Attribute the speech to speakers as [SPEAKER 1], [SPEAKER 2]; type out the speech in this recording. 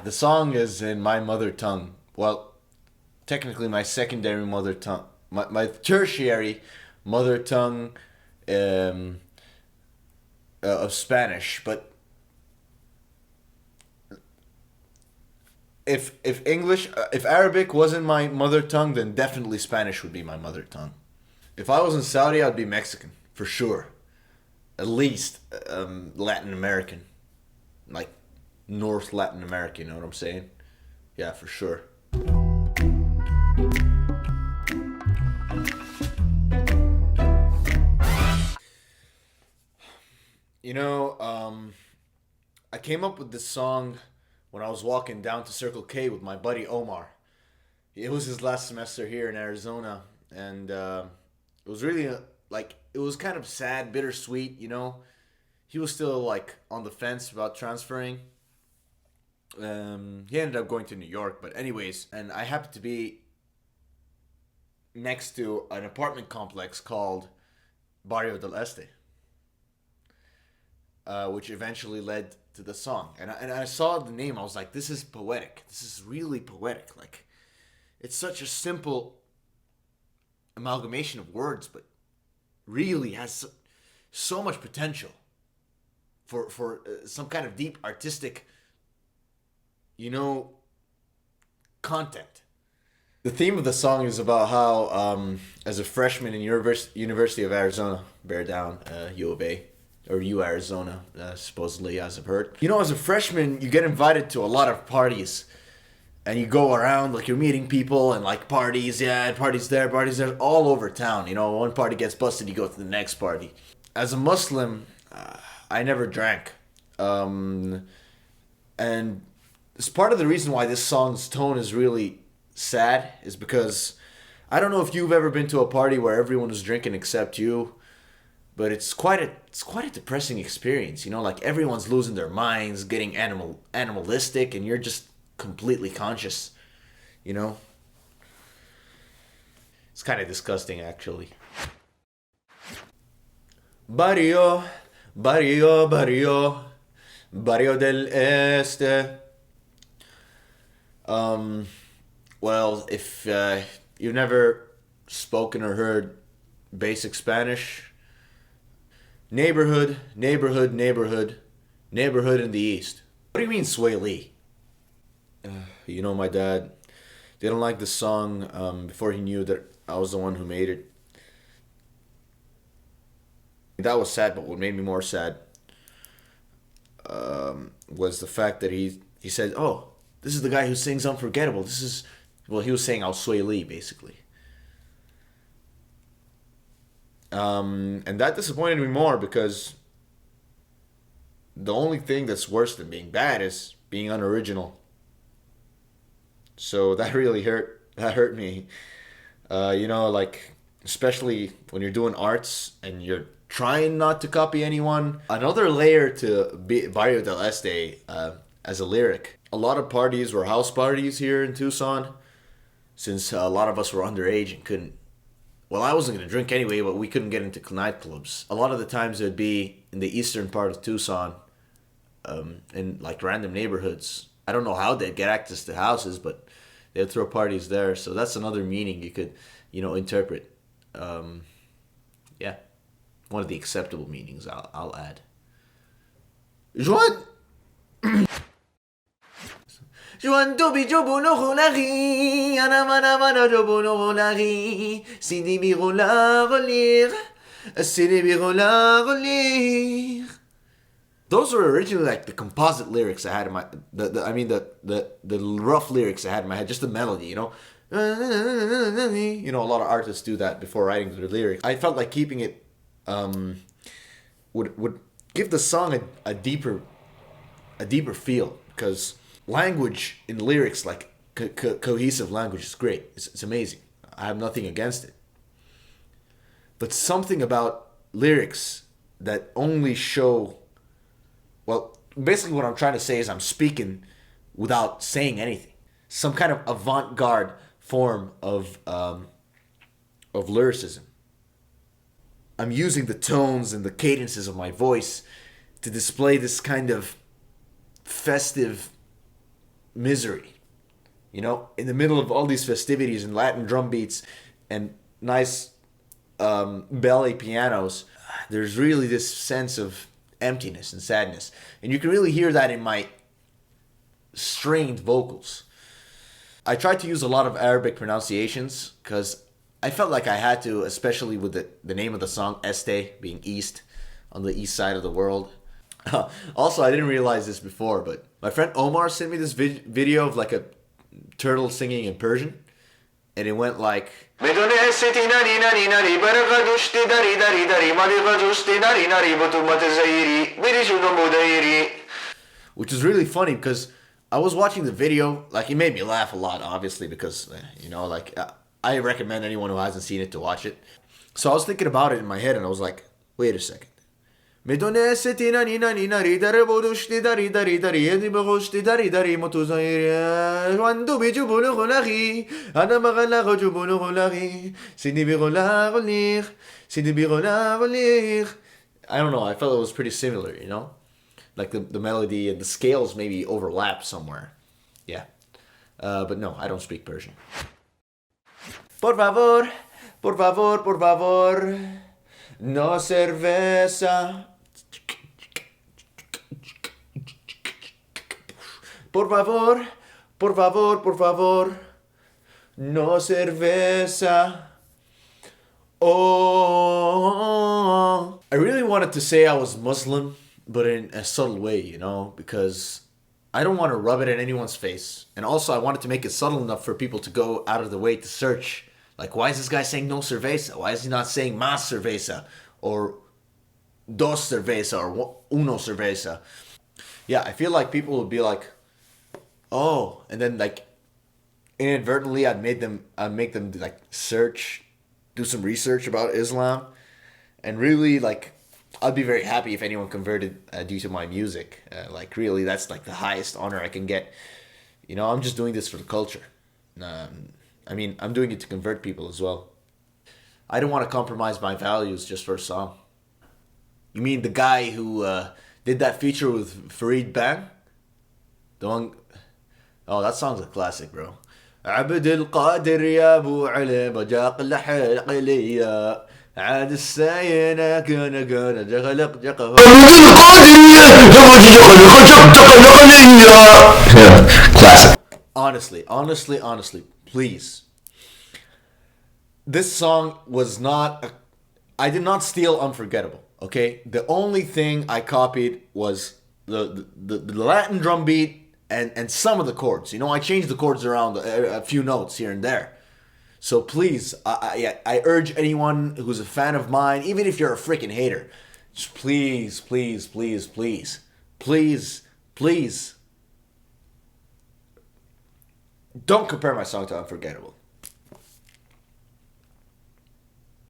[SPEAKER 1] the song is in my mother tongue. Well, technically my secondary mother tongue. My tertiary mother tongue um, of Spanish. But if Arabic wasn't my mother tongue, then definitely Spanish would be my mother tongue. If I was in Saudi, I'd be Mexican for sure. At least Latin American, like North Latin America. You know what I'm saying? Yeah, for sure. You know, I came up with this song when I was walking down to Circle K with my buddy Omar. It was his last semester here in Arizona, and it was really it was kind of sad, bittersweet. You know, he was still like on the fence about transferring. He ended up going to New York, but anyways, and I happened to be next to an apartment complex called Barrio Del Este, which eventually led to the song. And I saw the name, I was like, this is poetic. This is really poetic. Like, it's such a simple amalgamation of words, but really has so much potential for some kind of deep artistic, you know, content. The theme of the song is about how, as a freshman in University of Arizona, bear down, U of A, or U Arizona, supposedly, as I've heard. You know, as a freshman, you get invited to a lot of parties, and you go around, like, you're meeting people, and, like, parties, yeah, parties there, all over town. You know, one party gets busted, you go to the next party. As a Muslim, I never drank. And it's part of the reason why this song's tone is really sad, is because I don't know if you've ever been to a party where everyone is drinking except you, but it's quite a depressing experience. You know, like everyone's losing their minds, getting animalistic, and you're just completely conscious. You know, it's kind of disgusting, actually. Barrio, barrio, barrio, Barrio del Este. Well, if you've never spoken or heard basic Spanish, neighborhood, neighborhood, neighborhood, neighborhood in the East. What do you mean, Sway Lee? You know, my dad didn't like the song before he knew that I was the one who made it. That was sad, but what made me more sad was the fact that he said, "Oh, this is the guy who sings Unforgettable. This is," well, he was saying I'll Sway Lee, basically. And that disappointed me more because the only thing that's worse than being bad is being unoriginal. So that really hurt. That hurt me. You know, like, especially when you're doing arts and you're trying not to copy anyone. Another layer to Barrio del Este as a lyric. A lot of parties were house parties here in Tucson, since a lot of us were underage and couldn't. Well, I wasn't going to drink anyway, but we couldn't get into nightclubs. A lot of the times it would be in the eastern part of Tucson, in like random neighborhoods. I don't know how they'd get access to houses, but they'd throw parties there. So that's another meaning you could, you know, interpret. Yeah, one of the acceptable meanings I'll add. Joan. Joan Tobi Jobo no Holari, Anamana Mana Jobo no Holari, Sidi Birola Rolir, Sidi Birola Rolir. Those were originally like the composite lyrics I had in my, the rough lyrics I had in my head, just the melody, you know. You know, a lot of artists do that before writing their lyrics. I felt like keeping it would give the song a deeper feel, because language in lyrics, like cohesive language, is great. It's amazing. I have nothing against it. But something about lyrics that only show, well, basically what I'm trying to say is I'm speaking without saying anything. Some kind of avant-garde form of lyricism. I'm using the tones and the cadences of my voice to display this kind of festive misery. You know, in the middle of all these festivities and Latin drum beats and nice ballet pianos, there's really this sense of emptiness and sadness. And you can really hear that in my strained vocals. I tried to use a lot of Arabic pronunciations because I felt like I had to, especially with the name of the song, Este, being east, on the east side of the world. Also, I didn't realize this before, but my friend Omar sent me this video of like a turtle singing in Persian, and it went like, which is really funny because I was watching the video, like it made me laugh a lot, obviously, because, you know, like I recommend anyone who hasn't seen it to watch it. So I was thinking about it in my head, and I was like, wait a second. I don't know. I felt it was pretty similar, you know? Like the melody and the scales maybe overlap somewhere. Yeah. But no, I don't speak Persian. Por favor, por favor, por favor, no cerveza. Por favor, por favor, por favor, no cerveza. Oh. I really wanted to say I was Muslim, but in a subtle way, you know, because I don't want to rub it in anyone's face. And also I wanted to make it subtle enough for people to go out of the way to search. Like, why is this guy saying no cerveza? Why is he not saying más cerveza? Or dos cerveza? Or uno cerveza? Yeah, I feel like people would be like, oh. And then, like, inadvertently I'd make them like search, do some research about Islam. And really, like, I'd be very happy if anyone converted due to my music. Like, really, that's like the highest honor I can get. You know, I'm just doing this for the culture. I mean, I'm doing it to convert people as well. I don't want to compromise my values just for a song. You mean the guy who did that feature with Farid Bang? The one... Oh, that song's a classic, bro. عبد القادر يا ابو علي بجاق لحق لي عاد الساينة كنا جغلق جقه classic. Honestly, please. This song was not... I did not steal Unforgettable, okay? The only thing I copied was the Latin drum beat and some of the chords. You know, I changed the chords around a few notes here and there. So please, I urge anyone who's a fan of mine, even if you're a freaking hater, just please, don't compare my song to Unforgettable.